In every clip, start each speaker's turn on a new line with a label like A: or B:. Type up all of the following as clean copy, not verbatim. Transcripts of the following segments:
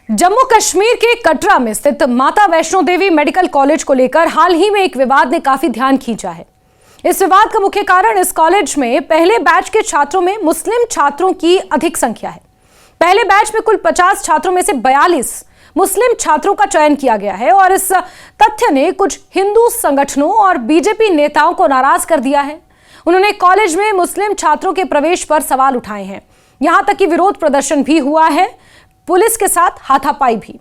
A: जम्मू कश्मीर के कटरा में स्थित माता वैष्णो देवी मेडिकल कॉलेज को लेकर हाल ही में एक विवाद ने काफी ध्यान खींचा है। इस विवाद का मुख्य कारण इस कॉलेज में पहले बैच के छात्रों में मुस्लिम छात्रों की अधिक संख्या है। पहले बैच में कुल 50 छात्रों में से 42 मुस्लिम छात्रों का चयन किया गया है और इस तथ्य ने कुछ हिंदू संगठनों और बीजेपी नेताओं को नाराज कर दिया है। उन्होंने कॉलेज में मुस्लिम छात्रों के प्रवेश पर सवाल उठाए हैं। यहां तक कि विरोध प्रदर्शन भी हुआ है, पुलिस के साथ हाथापाई भी।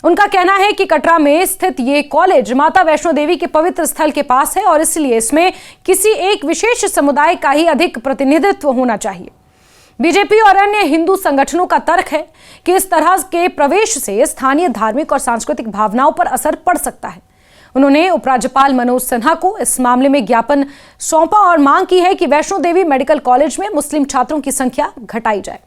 A: उनका कहना है कि कटरा में स्थित ये कॉलेज माता वैष्णो देवी के पवित्र स्थल के पास है और इसलिए इसमें किसी एक विशेष समुदाय का ही अधिक प्रतिनिधित्व होना चाहिए। बीजेपी और अन्य हिंदू संगठनों का तर्क है कि इस तरह के प्रवेश से स्थानीय धार्मिक और सांस्कृतिक भावनाओं पर असर पड़ सकता है। उन्होंने उपराज्यपाल मनोज सिन्हा को इस मामले में ज्ञापन सौंपा और मांग की है कि वैष्णो देवी मेडिकल कॉलेज में मुस्लिम छात्रों की संख्या घटाई जाए।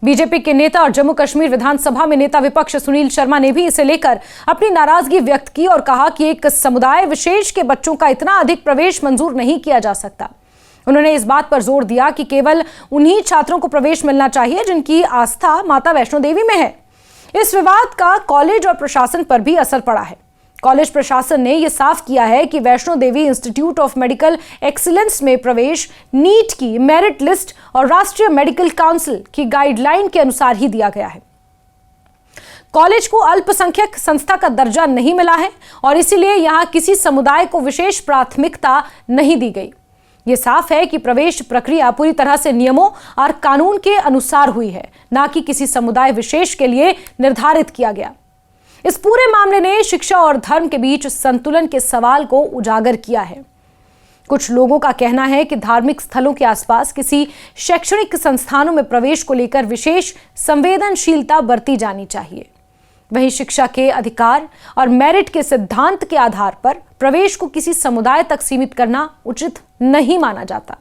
A: बीजेपी के नेता और जम्मू कश्मीर विधानसभा में नेता विपक्ष सुनील शर्मा ने भी इसे लेकर अपनी नाराजगी व्यक्त की और कहा कि एक समुदाय विशेष के बच्चों का इतना अधिक प्रवेश मंजूर नहीं किया जा सकता। उन्होंने इस बात पर जोर दिया कि केवल उन्हीं छात्रों को प्रवेश मिलना चाहिए जिनकी आस्था माता वैष्णो देवी में है। इस विवाद का कॉलेज और प्रशासन पर भी असर पड़ा है। कॉलेज प्रशासन ने यह साफ किया है कि Vaishno Devi institute of medical excellence में प्रवेश नीट की मेरिट लिस्ट और राष्ट्रीय मेडिकल काउंसिल की गाइडलाइन के अनुसार ही दिया गया है। कॉलेज को अल्पसंख्यक संस्था का दर्जा नहीं मिला है और इसीलिए यहां किसी समुदाय को विशेष प्राथमिकता नहीं दी गई। यह साफ है कि प्रवेश प्रक्रिया पूरी तरह से नियमों और कानून के अनुसार हुई है, ना कि किसी समुदाय विशेष के लिए निर्धारित किया गया। इस पूरे मामले ने शिक्षा और धर्म के बीच संतुलन के सवाल को उजागर किया है। कुछ लोगों का कहना है कि धार्मिक स्थलों के आसपास किसी शैक्षणिक संस्थानों में प्रवेश को लेकर विशेष संवेदनशीलता बरती जानी चाहिए। वहीं शिक्षा के अधिकार और मेरिट के सिद्धांत के आधार पर प्रवेश को किसी समुदाय तक सीमित करना उचित नहीं माना जाता।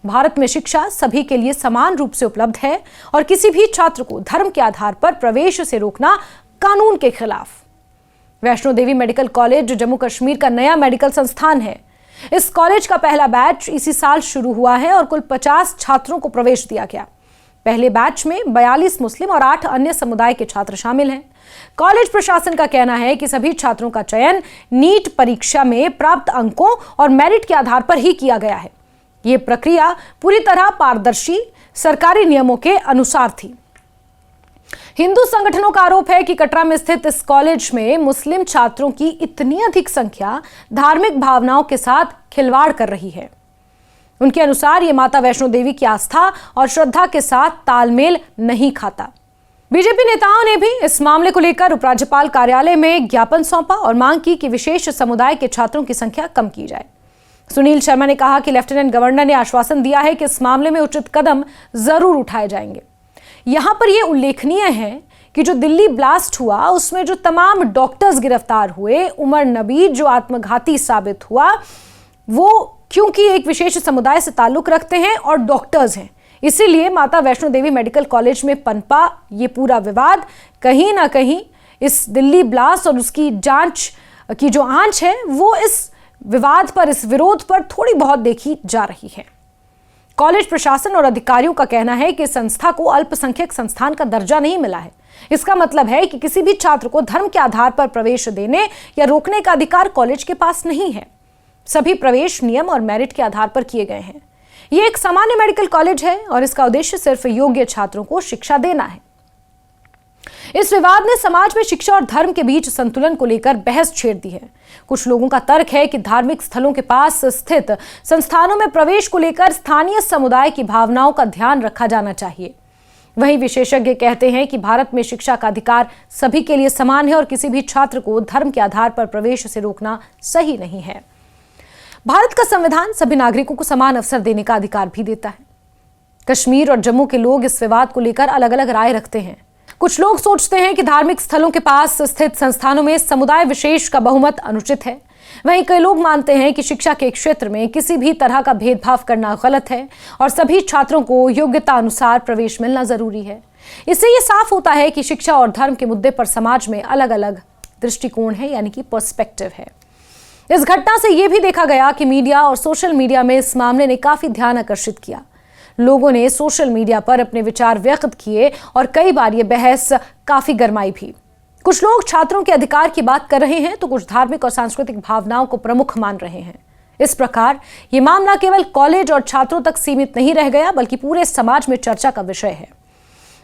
A: भारत में शिक्षा सभी के लिए समान रूप से उपलब्ध है और किसी भी छात्र को धर्म के आधार पर प्रवेश से रोकना कानून के खिलाफ। वैष्णो देवी मेडिकल कॉलेज जो जम्मू कश्मीर का नया मेडिकल संस्थान है, इस कॉलेज का पहला बैच इसी साल शुरू हुआ है और कुल 50 छात्रों को प्रवेश दिया गया। पहले बैच में 42 मुस्लिम और 8 अन्य समुदाय के छात्र शामिल हैं। कॉलेज प्रशासन का कहना है कि सभी छात्रों का चयन नीट परीक्षा में प्राप्त अंकों और मेरिट के आधार पर ही किया गया है। ये प्रक्रिया पूरी तरह पारदर्शी सरकारी नियमों के अनुसार थी। हिंदू संगठनों का आरोप है कि कटरा में स्थित इस कॉलेज में मुस्लिम छात्रों की इतनी अधिक संख्या धार्मिक भावनाओं के साथ खिलवाड़ कर रही है। उनके अनुसार यह माता वैष्णो देवी की आस्था और श्रद्धा के साथ तालमेल नहीं खाता। बीजेपी नेताओं ने भी इस मामले को लेकर उपराज्यपाल कार्यालय में ज्ञापन सौंपा और मांग की कि विशेष समुदाय के छात्रों की संख्या कम की जाए। सुनील शर्मा ने कहा कि लेफ्टिनेंट गवर्नर ने आश्वासन दिया है कि इस मामले में उचित कदम जरूर उठाए जाएंगे। यहां पर यह उल्लेखनीय है कि जो दिल्ली ब्लास्ट हुआ उसमें जो तमाम डॉक्टर्स गिरफ्तार हुए, उमर नबी जो आत्मघाती साबित हुआ, वो क्योंकि एक विशेष समुदाय से ताल्लुक रखते हैं और डॉक्टर्स हैं, इसीलिए माता वैष्णो देवी मेडिकल कॉलेज में पनपा ये पूरा विवाद कहीं ना कहीं इस दिल्ली ब्लास्ट और उसकी जांच की जो आंच है वो इस विवाद पर, इस विरोध पर थोड़ी बहुत देखी जा रही है। कॉलेज प्रशासन और अधिकारियों का कहना है कि संस्था को अल्पसंख्यक संस्थान का दर्जा नहीं मिला है। इसका मतलब है कि किसी भी छात्र को धर्म के आधार पर प्रवेश देने या रोकने का अधिकार कॉलेज के पास नहीं है। सभी प्रवेश नियम और मेरिट के आधार पर किए गए हैं। यह एक सामान्य मेडिकल कॉलेज है और इसका उद्देश्य सिर्फ योग्य छात्रों को शिक्षा देना है। इस विवाद ने समाज में शिक्षा और धर्म के बीच संतुलन को लेकर बहस छेड़ दी है। कुछ लोगों का तर्क है कि धार्मिक स्थलों के पास स्थित संस्थानों में प्रवेश को लेकर स्थानीय समुदाय की भावनाओं का ध्यान रखा जाना चाहिए। वहीं विशेषज्ञ कहते हैं कि भारत में शिक्षा का अधिकार सभी के लिए समान है और किसी भी छात्र को धर्म के आधार पर प्रवेश से रोकना सही नहीं है। भारत का संविधान सभी नागरिकों को समान अवसर देने का अधिकार भी देता है। कश्मीर और जम्मू के लोग इस विवाद को लेकर अलग अलग राय रखते हैं। कुछ लोग सोचते हैं कि धार्मिक स्थलों के पास स्थित संस्थानों में समुदाय विशेष का बहुमत अनुचित है। वहीं कई लोग मानते हैं कि शिक्षा के क्षेत्र में किसी भी तरह का भेदभाव करना गलत है और सभी छात्रों को योग्यता अनुसार प्रवेश मिलना जरूरी है। इससे यह साफ होता है कि शिक्षा और धर्म के मुद्दे पर समाज में अलग अलग दृष्टिकोण है, यानी कि पर्सपेक्टिव है। इस घटना से यह भी देखा गया कि मीडिया और सोशल मीडिया में इस मामले ने काफी ध्यान आकर्षित किया। लोगों ने सोशल मीडिया पर अपने विचार व्यक्त किए और कई बार ये बहस काफी गरमाई भी। कुछ लोग छात्रों के अधिकार की बात कर रहे हैं तो कुछ धार्मिक और सांस्कृतिक भावनाओं को प्रमुख मान रहे हैं। इस प्रकार ये मामला केवल कॉलेज और छात्रों तक सीमित नहीं रह गया बल्कि पूरे समाज में चर्चा का विषय है।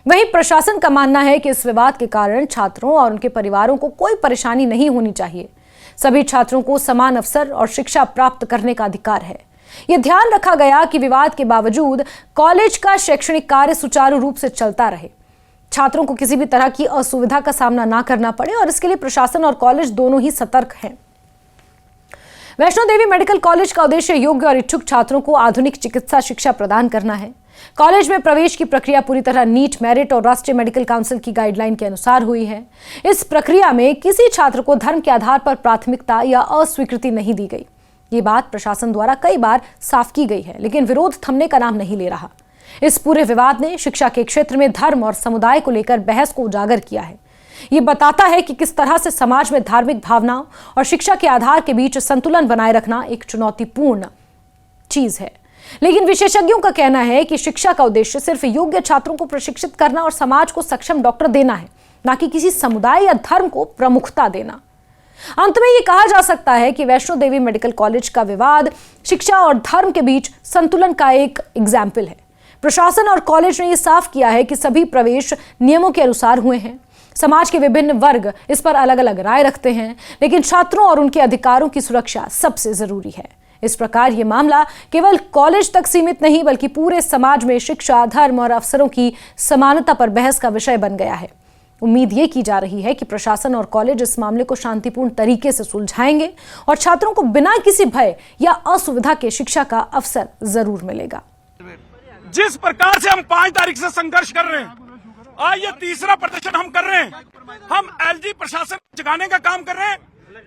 A: वहीं प्रशासन का मानना है कि इस विवाद के कारण छात्रों और उनके परिवारों को कोई परेशानी नहीं होनी चाहिए। सभी छात्रों को समान अवसर और शिक्षा प्राप्त करने का अधिकार है। यह ध्यान रखा गया कि विवाद के बावजूद कॉलेज का शैक्षणिक कार्य सुचारू रूप से चलता रहे, छात्रों को किसी भी तरह की असुविधा का सामना ना करना पड़े और इसके लिए प्रशासन और कॉलेज दोनों ही सतर्क हैं। वैष्णो देवी मेडिकल कॉलेज का उद्देश्य योग्य और इच्छुक छात्रों को आधुनिक चिकित्सा शिक्षा प्रदान करना है। कॉलेज में प्रवेश की प्रक्रिया पूरी तरह नीट, मेरिट और राष्ट्रीय मेडिकल काउंसिल की गाइडलाइन के अनुसार हुई है। इस प्रक्रिया में किसी छात्र को धर्म के आधार पर प्राथमिकता या अस्वीकृति नहीं दी गई। ये बात प्रशासन द्वारा कई बार साफ की गई है, लेकिन विरोध थमने का नाम नहीं ले रहा। इस पूरे विवाद ने शिक्षा के क्षेत्र में धर्म और समुदाय को लेकर बहस को उजागर किया है। ये बताता है कि किस तरह से समाज में धार्मिक भावनाओं और शिक्षा के आधार के बीच संतुलन बनाए रखना एक चुनौतीपूर्ण चीज है। लेकिन विशेषज्ञों का कहना है कि शिक्षा का उद्देश्य सिर्फ योग्य छात्रों को प्रशिक्षित करना और समाज को सक्षम डॉक्टर देना है, न कि किसी समुदाय या धर्म को प्रमुखता देना। अंत में यह कहा जा सकता है कि वैष्णो देवी मेडिकल कॉलेज का विवाद शिक्षा और धर्म के बीच संतुलन का एक एग्जाम्पल है। प्रशासन और कॉलेज ने यह साफ किया है कि सभी प्रवेश नियमों के अनुसार हुए हैं। समाज के विभिन्न वर्ग इस पर अलग अलग राय रखते हैं, लेकिन छात्रों और उनके अधिकारों की सुरक्षा सबसे जरूरी है। इस प्रकार ये मामला केवल कॉलेज तक सीमित नहीं बल्कि पूरे समाज में शिक्षा, धर्म और अवसरों की समानता पर बहस का विषय बन गया है। उम्मीद ये की जा रही है कि प्रशासन और कॉलेज इस मामले को शांतिपूर्ण तरीके से सुलझाएंगे और छात्रों को बिना किसी भय या असुविधा के शिक्षा का अवसर जरूर मिलेगा।
B: जिस प्रकार से हम 5 तारीख से संघर्ष कर रहे हैं, आज ये तीसरा प्रदर्शन हम कर रहे हैं। हम एलजी प्रशासन जगाने का काम कर रहे हैं,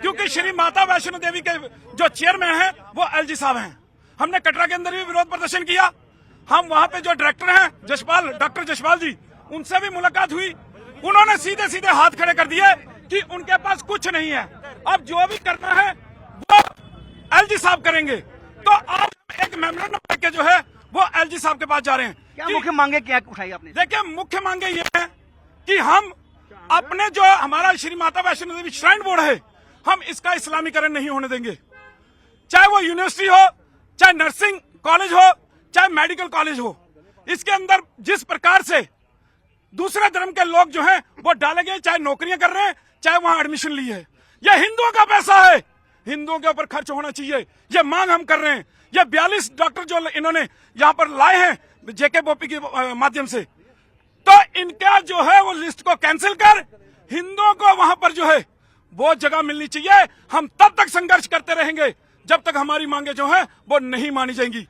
B: क्योंकि श्री माता वैष्णो देवी के जो चेयरमैन हैं वो एलजी साहब हैं। हमने कटरा के अंदर भी विरोध प्रदर्शन किया। हम वहाँ पे जो डायरेक्टर हैं जसपाल, डॉक्टर जसपाल जी, उनसे भी मुलाकात हुई। उन्होंने सीधे सीधे हाथ खड़े कर दिए कि उनके पास कुछ नहीं है, अब जो भी करना है वो एलजी साहब करेंगे। तो आज एक मेमोरेंडम लेके जो है वो एलजी साहब के पास जा रहे हैं।
C: क्या मुख्य मांगे क्या उठाई आपने?
B: देखिए, मुख्य मांगे ये है कि हम अपने जो हमारा श्री माता वैष्णो देवी श्राइन बोर्ड है, हम इसका इस्लामीकरण नहीं होने देंगे। चाहे वो यूनिवर्सिटी हो, चाहे नर्सिंग कॉलेज हो, चाहे मेडिकल कॉलेज हो, इसके अंदर जिस प्रकार से दूसरे धर्म के लोग जो हैं वो डाले गए, चाहे नौकरियां कर रहे हैं, चाहे वहां एडमिशन ली है, ये हिंदुओं का पैसा है, हिंदुओं के ऊपर खर्च होना चाहिए। ये मांग हम कर रहे हैं। ये 42 डॉक्टर जो इन्होंने यहाँ पर लाए हैं जेके बोपी के माध्यम से, तो इनका जो है वो लिस्ट को कैंसिल कर हिंदुओं को वहां पर जो है वो जगह मिलनी चाहिए। हम तब तक संघर्ष करते रहेंगे जब तक हमारी मांगे जो है वो नहीं मानी जाएंगी।